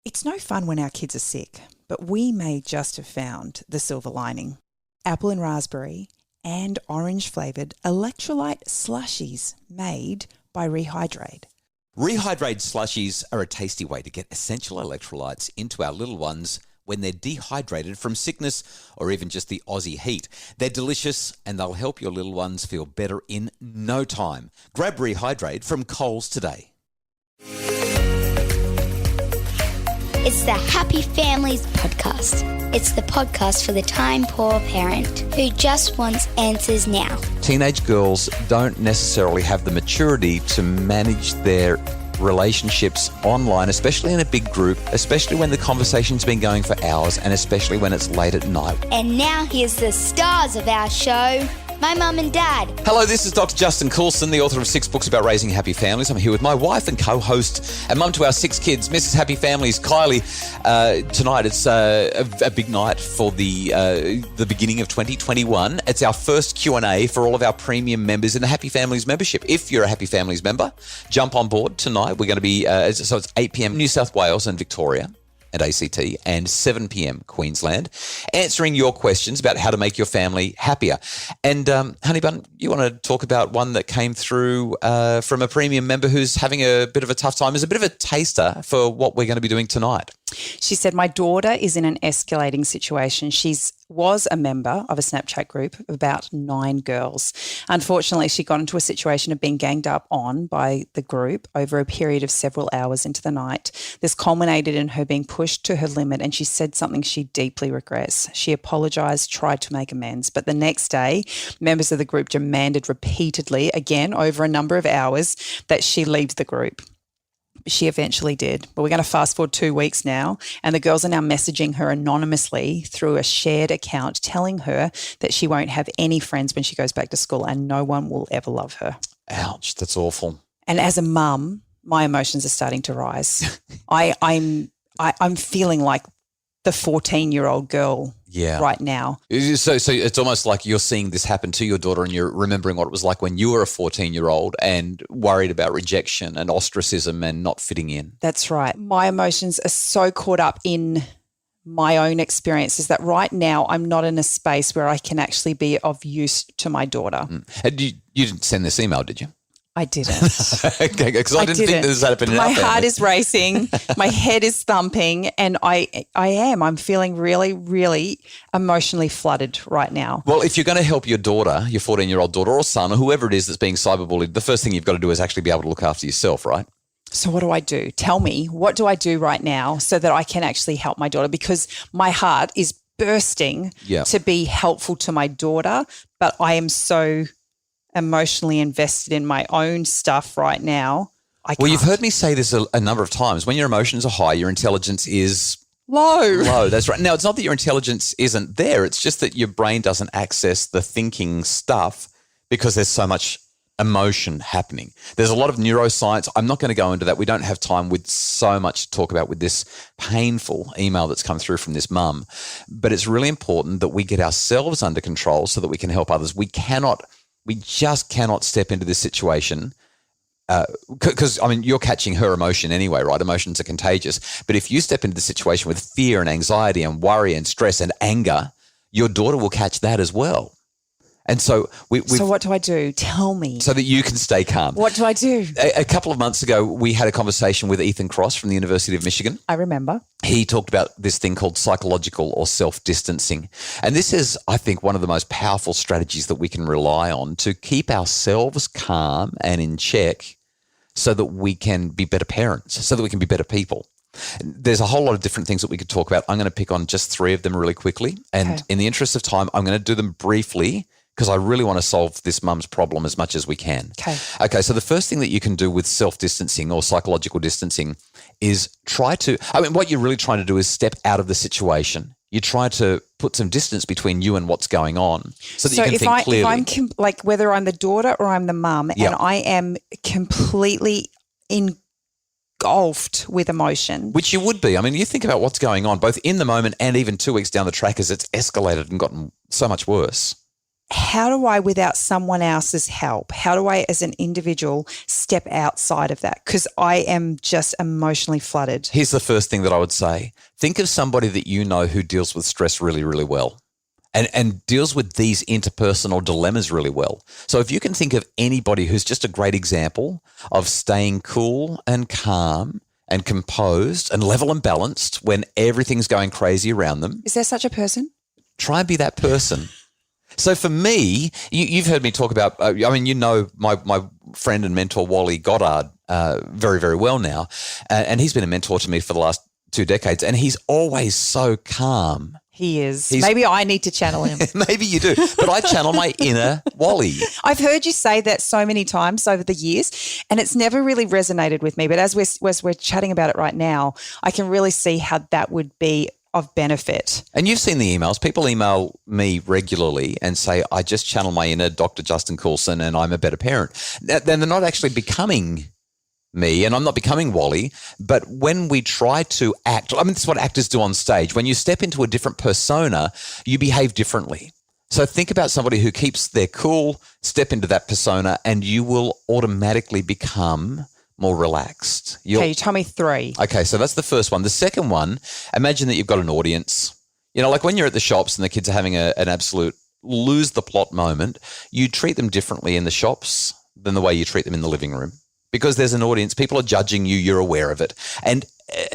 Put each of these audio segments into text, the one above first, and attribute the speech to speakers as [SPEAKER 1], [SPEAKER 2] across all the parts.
[SPEAKER 1] It's no fun when our kids are sick, but we may just have found the silver lining. Apple and raspberry and orange flavoured electrolyte slushies made by Rehydrate.
[SPEAKER 2] Rehydrate slushies are a tasty way to get essential electrolytes into our little ones when they're dehydrated from sickness or even just the Aussie heat. They're delicious and they'll help your little ones feel better in no time. Grab Rehydrate from Coles today.
[SPEAKER 3] It's the Happy Families Podcast. It's the podcast for the time-poor parent who just wants answers now.
[SPEAKER 2] Teenage girls don't necessarily have the maturity to manage their relationships online, especially in a big group, especially when the conversation's been going for hours and especially when it's late at night.
[SPEAKER 3] And now here's the stars of our show, my mum and dad.
[SPEAKER 2] Hello, this is Dr. Justin Coulson, the author of 6 books about raising happy families. I'm here with my wife and co-host and mum to our 6 kids, Mrs. Happy Families, Kylie. Tonight it's a big night for the beginning of 2021. It's our first Q&A for all of our premium members in the Happy Families membership. If you're a Happy Families member, jump on board tonight. We're going to be, so it's 8 p.m. New South Wales and Victoria and ACT, and 7 p.m. Queensland, answering your questions about how to make your family happier. And Honey Bun, you want to talk about one that came through from a premium member who's having a bit of a tough time, as a bit of a taster for what we're going to be doing tonight.
[SPEAKER 1] She said, my daughter is in an escalating situation. Was a member of a Snapchat group of about 9 girls. Unfortunately, she got into a situation of being ganged up on by the group over a period of several hours into the night. This culminated in her being pushed to her limit, and she said something she deeply regrets. She apologised, tried to make amends, but the next day, members of the group demanded repeatedly, again over a number of hours, that she leave the group. She eventually did. But we're going to fast forward 2 weeks now, and the girls are now messaging her anonymously through a shared account, telling her that she won't have any friends when she goes back to school and no one will ever love her.
[SPEAKER 2] Ouch, that's awful.
[SPEAKER 1] And as a mum, my emotions are starting to rise. I'm feeling like the 14-year-old girl right now.
[SPEAKER 2] So it's almost like you're seeing this happen to your daughter and you're remembering what it was like when you were a 14-year-old and worried about rejection and ostracism and not fitting in.
[SPEAKER 1] That's right. My emotions are so caught up in my own experiences that right now I'm not in a space where I can actually be of use to my daughter.
[SPEAKER 2] And you didn't send this email, did you?
[SPEAKER 1] I didn't.
[SPEAKER 2] Okay, because I didn't think this happened in our family.
[SPEAKER 1] My heart is racing, my head is thumping, and I'm feeling really, really emotionally flooded right now.
[SPEAKER 2] Well, if you're going to help your daughter, your 14-year-old daughter or son or whoever it is that's being cyberbullied, the first thing you've got to do is actually be able to look after yourself, right?
[SPEAKER 1] So what do I do? Tell me, what do I do right now so that I can actually help my daughter? Because my heart is bursting to be helpful to my daughter, but I am so emotionally invested in my own stuff right now.
[SPEAKER 2] Well, you've heard me say this a number of times. When your emotions are high, your intelligence is
[SPEAKER 1] low.
[SPEAKER 2] That's right. Now, it's not that your intelligence isn't there. It's just that your brain doesn't access the thinking stuff because there's so much emotion happening. There's a lot of neuroscience. I'm not going to go into that. We don't have time with so much to talk about with this painful email that's come through from this mum. But it's really important that we get ourselves under control so that we can help others. We just cannot step into this situation because, you're catching her emotion anyway, right? Emotions are contagious. But if you step into the situation with fear and anxiety and worry and stress and anger, your daughter will catch that as well. And so
[SPEAKER 1] So what do I do? Tell me.
[SPEAKER 2] So that you can stay calm.
[SPEAKER 1] What do I do?
[SPEAKER 2] A couple of months ago, we had a conversation with Ethan Cross from the University of Michigan.
[SPEAKER 1] I remember.
[SPEAKER 2] He talked about this thing called psychological or self-distancing. And this is, I think, one of the most powerful strategies that we can rely on to keep ourselves calm and in check so that we can be better parents, so that we can be better people. There's a whole lot of different things that we could talk about. I'm going to pick on just 3 of them really quickly. And in the interest of time, I'm going to do them briefly because I really want to solve this mum's problem as much as we can. Okay, so the first thing that you can do with self-distancing or psychological distancing is what you're really trying to do is step out of the situation. You try to put some distance between you and what's going on so that you can think clearly.
[SPEAKER 1] If I'm whether I'm the daughter or I'm the mum and I am completely engulfed with emotion.
[SPEAKER 2] Which you would be. You think about what's going on both in the moment and even 2 weeks down the track as it's escalated and gotten so much worse.
[SPEAKER 1] how do I, without someone else's help, how do I as an individual step outside of that? Because I am just emotionally flooded.
[SPEAKER 2] Here's the first thing that I would say. Think of somebody that you know who deals with stress really, really well and deals with these interpersonal dilemmas really well. So if you can think of anybody who's just a great example of staying cool and calm and composed and level and balanced when everything's going crazy around them.
[SPEAKER 1] Is there such a person?
[SPEAKER 2] Try and be that person. So for me, you've heard me talk about, my friend and mentor, Wally Goddard, very, very well now. And he's been a mentor to me for the last 2 decades. And he's always so calm.
[SPEAKER 1] He is. Maybe I need to channel him.
[SPEAKER 2] Maybe you do. But I channel my inner Wally.
[SPEAKER 1] I've heard you say that so many times over the years, and it's never really resonated with me. But as we're chatting about it right now, I can really see how that would be of benefit.
[SPEAKER 2] And you've seen the emails. People email me regularly and say, I just channel my inner Dr. Justin Coulson and I'm a better parent. Then they're not actually becoming me and I'm not becoming Wally. But when we try to act, this is what actors do on stage. When you step into a different persona, you behave differently. So think about somebody who keeps their cool, step into that persona, and you will automatically become more relaxed.
[SPEAKER 1] Okay, you tell me 3.
[SPEAKER 2] Okay, so that's the first one. The second one, imagine that you've got an audience. You know, like when you're at the shops and the kids are having an absolute lose the plot moment, you treat them differently in the shops than the way you treat them in the living room because there's an audience. People are judging you. You're aware of it. And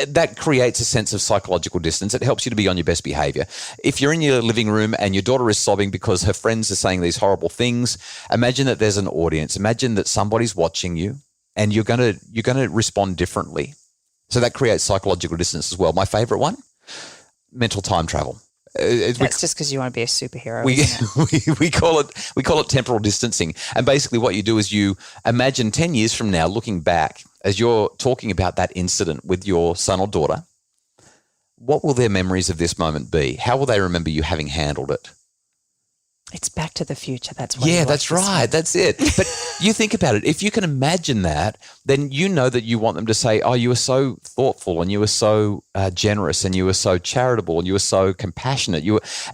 [SPEAKER 2] that creates a sense of psychological distance. It helps you to be on your best behavior. If you're in your living room and your daughter is sobbing because her friends are saying these horrible things, imagine that there's an audience. Imagine that somebody's watching you. And you're going to respond differently. So that creates psychological distance as well. My favorite one, mental time travel.
[SPEAKER 1] That's just because you want to be a superhero.
[SPEAKER 2] We call it temporal distancing. And basically what you do is you imagine 10 years from now, looking back, as you're talking about that incident with your son or daughter, what will their memories of this moment be? How will they remember you having handled it?
[SPEAKER 1] It's Back to the Future. That's why.
[SPEAKER 2] Yeah, that's right. That's it. But you think about it. If you can imagine that, then you know that you want them to say, oh, you were so thoughtful and you were so generous and you were so charitable and you were so compassionate.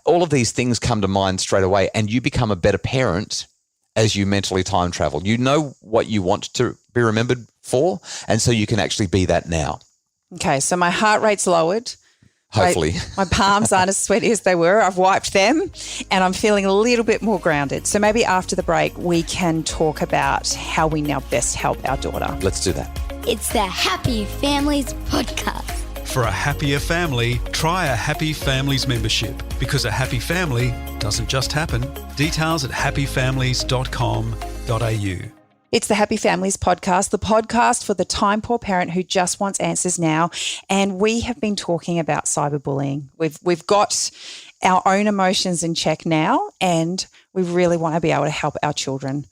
[SPEAKER 2] All of these things come to mind straight away and you become a better parent as you mentally time travel. You know what you want to be remembered for, and so you can actually be that now.
[SPEAKER 1] Okay, so my heart rate's lowered.
[SPEAKER 2] Hopefully.
[SPEAKER 1] My palms aren't as sweaty as they were. I've wiped them and I'm feeling a little bit more grounded. So maybe after the break, we can talk about how we now best help our daughter.
[SPEAKER 2] Let's do that.
[SPEAKER 3] It's the Happy Families Podcast.
[SPEAKER 4] For a happier family, try a Happy Families membership because a happy family doesn't just happen. Details at happyfamilies.com.au.
[SPEAKER 1] It's the Happy Families Podcast, the podcast for the time-poor parent who just wants answers now. And we have been talking about cyberbullying. We've got our own emotions in check now, and we really want to be able to help our children.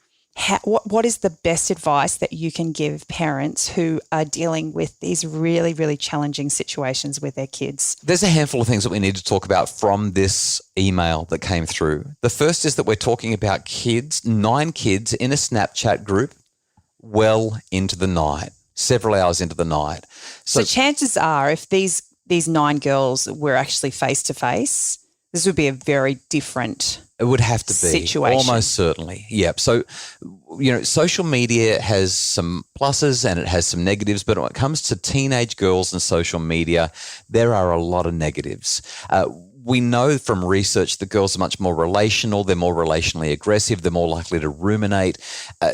[SPEAKER 1] What is the best advice that you can give parents who are dealing with these really, really challenging situations with their kids?
[SPEAKER 2] There's a handful of things that we need to talk about from this email that came through. The first is that we're talking about kids, 9 kids in a Snapchat group well into the night, several hours into the night.
[SPEAKER 1] So chances are if these 9 girls were actually face-to-face, this would be a very different
[SPEAKER 2] It would have to be.
[SPEAKER 1] Situation.
[SPEAKER 2] Almost certainly. Yep. So, social media has some pluses and it has some negatives, but when it comes to teenage girls and social media, there are a lot of negatives. We know from research that girls are much more relational. They're more relationally aggressive. They're more likely to ruminate.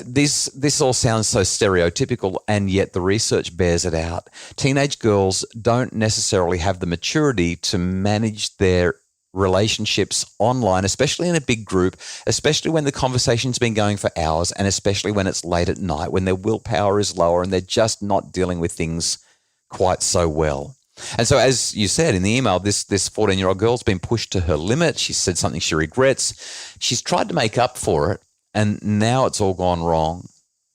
[SPEAKER 2] This all sounds so stereotypical, and yet the research bears it out. Teenage girls don't necessarily have the maturity to manage their relationships online, especially in a big group, especially when the conversation's been going for hours, and especially when it's late at night, when their willpower is lower and they're just not dealing with things quite so well. And so, as you said in the email, this 14-year-old girl's been pushed to her limit. She said something she regrets. She's tried to make up for it, and now it's all gone wrong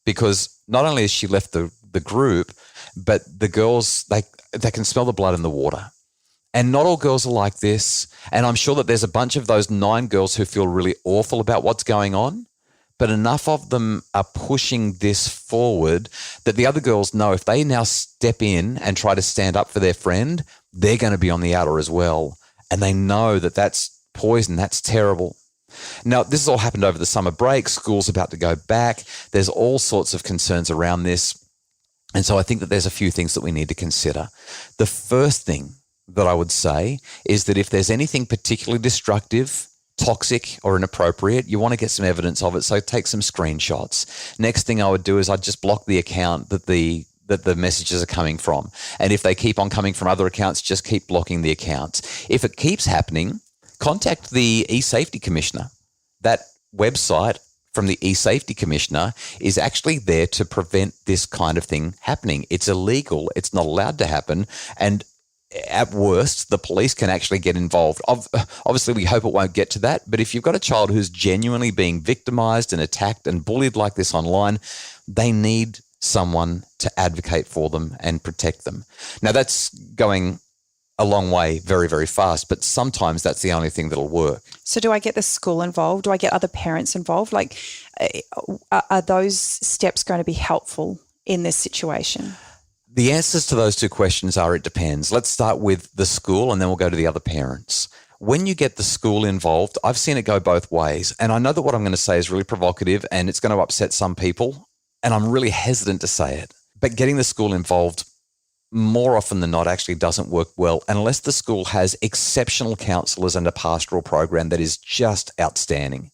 [SPEAKER 2] because not only has she left the group, but the girls, they can smell the blood in the water. And not all girls are like this. And I'm sure that there's a bunch of those 9 girls who feel really awful about what's going on, but enough of them are pushing this forward that the other girls know if they now step in and try to stand up for their friend, they're going to be on the outer as well. And they know that that's poison, that's terrible. Now, this has all happened over the summer break. School's about to go back. There's all sorts of concerns around this. And so I think that there's a few things that we need to consider. The first thing that I would say is that if there's anything particularly destructive, toxic or inappropriate, you want to get some evidence of it. So take some screenshots. Next thing I would do is I'd just block the account that the messages are coming from. And if they keep on coming from other accounts, just keep blocking the accounts. If it keeps happening, contact the eSafety Commissioner. That website from the eSafety Commissioner is actually there to prevent this kind of thing happening. It's illegal. It's not allowed to happen. And at worst, the police can actually get involved. Obviously, we hope it won't get to that. But if you've got a child who's genuinely being victimized and attacked and bullied like this online, they need someone to advocate for them and protect them. Now, that's going a long way very, very fast, but sometimes that's the only thing that'll work.
[SPEAKER 1] So do I get the school involved? Do I get other parents involved? Like, are those steps going to be helpful in this situation?
[SPEAKER 2] The answers to those two questions are it depends. Let's start with the school and then we'll go to the other parents. When you get the school involved, I've seen it go both ways. And I know that what I'm going to say is really provocative and it's going to upset some people, and I'm really hesitant to say it. But getting the school involved more often than not actually doesn't work well unless the school has exceptional counsellors and a pastoral program that is just outstanding.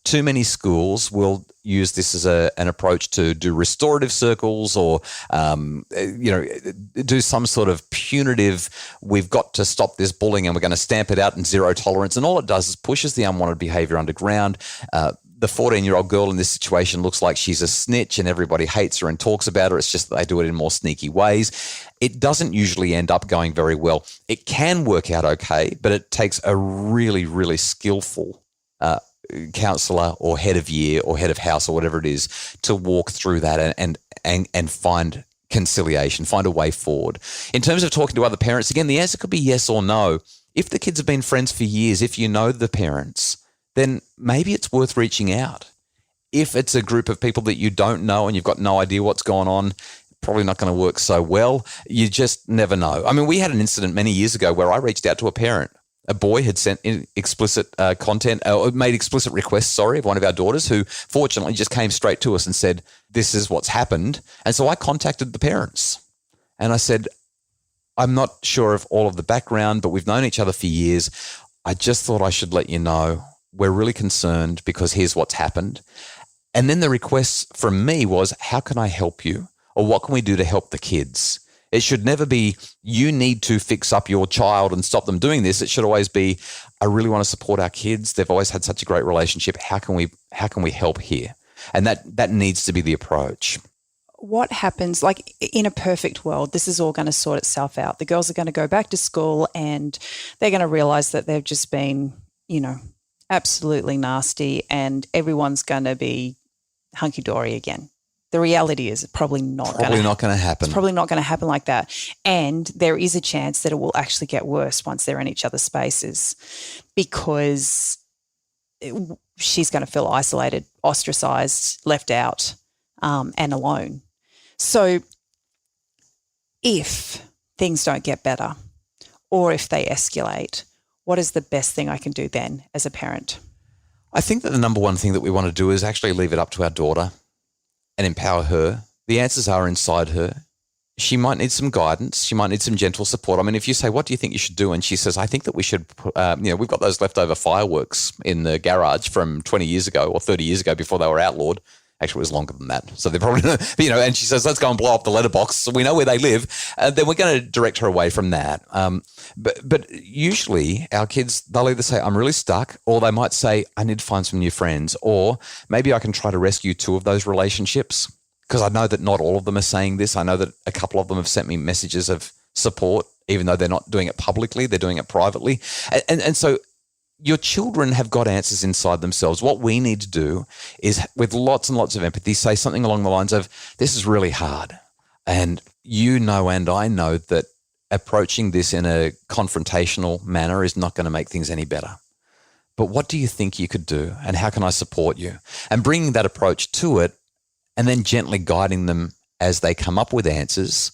[SPEAKER 2] Too many schools will use this as an approach to do restorative circles or, do some sort of punitive, we've got to stop this bullying and we're going to stamp it out in zero tolerance. And all it does is pushes the unwanted behaviour underground. The 14-year-old girl in this situation looks like she's a snitch and everybody hates her and talks about her. It's just that they do it in more sneaky ways. It doesn't usually end up going very well. It can work out okay, but it takes a really, really skillful counsellor or head of year or head of house or whatever it is to walk through that and find conciliation, find a way forward. In terms of talking to other parents, again, the answer could be yes or no. If the kids have been friends for years, if you know the parents, then maybe it's worth reaching out. If it's a group of people that you don't know and you've got no idea what's going on, probably not going to work so well. You just never know. I mean, we had an incident many years ago where I reached out to a parent. A boy had sent in explicit made explicit requests, of one of our daughters who fortunately just came straight to us and said, this is what's happened. And so I contacted the parents and I said, I'm not sure of all of the background, but we've known each other for years. I just thought I should let you know we're really concerned because here's what's happened. And then the request from me was, how can I help you? Or what can we do to help the kids? It should never be, you need to fix up your child and stop them doing this. It should always be, I really want to support our kids. They've always had such a great relationship. How can we help here? And that needs to be the approach.
[SPEAKER 1] What happens, like in a perfect world, this is all going to sort itself out. The girls are going to go back to school and they're going to realize that they've just been, absolutely nasty and everyone's going to be hunky-dory again. The reality is it's probably not going to happen. It's probably not going to happen like that. And there is a chance that it will actually get worse once they're in each other's spaces because she's going to feel isolated, ostracized, left out, and alone. So if things don't get better or if they escalate, what is the best thing I can do then as a parent?
[SPEAKER 2] I think that the number one thing that we want to do is actually leave it up to our daughter and empower her. The answers are inside her. She might need some guidance. She might need some gentle support. I mean, if you say, what do you think you should do? And she says, I think that we should, we've got those leftover fireworks in the garage from 20 years ago or 30 years ago before they were outlawed. Actually, it was longer than that. So they're probably, and she says, let's go and blow up the letterbox so we know where they live. Then we're going to direct her away from that. But usually our kids, they'll either say, I'm really stuck, or they might say, I need to find some new friends, or maybe I can try to rescue two of those relationships, because I know that not all of them are saying this. I know that a couple of them have sent me messages of support, even though they're not doing it publicly, they're doing it privately. And so your children have got answers inside themselves. What we need to do is, with lots and lots of empathy, say something along the lines of, this is really hard. And and I know that approaching this in a confrontational manner is not going to make things any better. But what do you think you could do? And how can I support you? And bringing that approach to it and then gently guiding them as they come up with answers,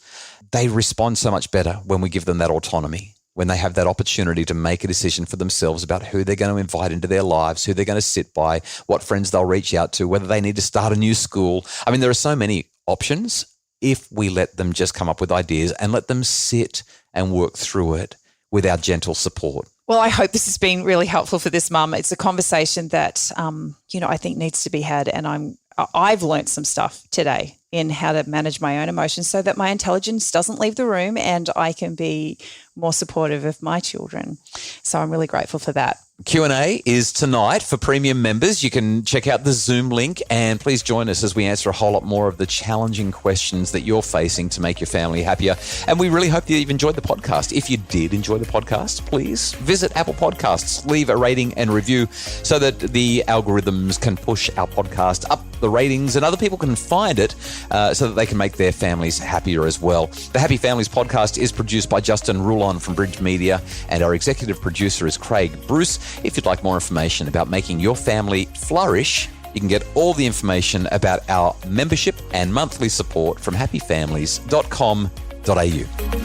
[SPEAKER 2] they respond so much better when we give them that autonomy. when they have that opportunity to make a decision for themselves about who they're going to invite into their lives, who they're going to sit by, what friends they'll reach out to, whether they need to start a new school. I mean, there are so many options if we let them just come up with ideas and let them sit and work through it with our gentle support.
[SPEAKER 1] Well, I hope this has been really helpful for this mum. It's a conversation that, I think needs to be had, and I've learnt some stuff today in how to manage my own emotions so that my intelligence doesn't leave the room and I can be more supportive of my children. So I'm really grateful for that.
[SPEAKER 2] Q&A is tonight for premium members. You can check out the Zoom link and please join us as we answer a whole lot more of the challenging questions that you're facing to make your family happier. And we really hope that you've enjoyed the podcast. If you did enjoy the podcast, please visit Apple Podcasts, leave a rating and review so that the algorithms can push our podcast up the ratings and other people can find it so that they can make their families happier as well. The Happy Families podcast is produced by Justin Rulon from Bridge Media and our executive producer is Craig Bruce. If you'd like more information about making your family flourish, you can get all the information about our membership and monthly support from happyfamilies.com.au.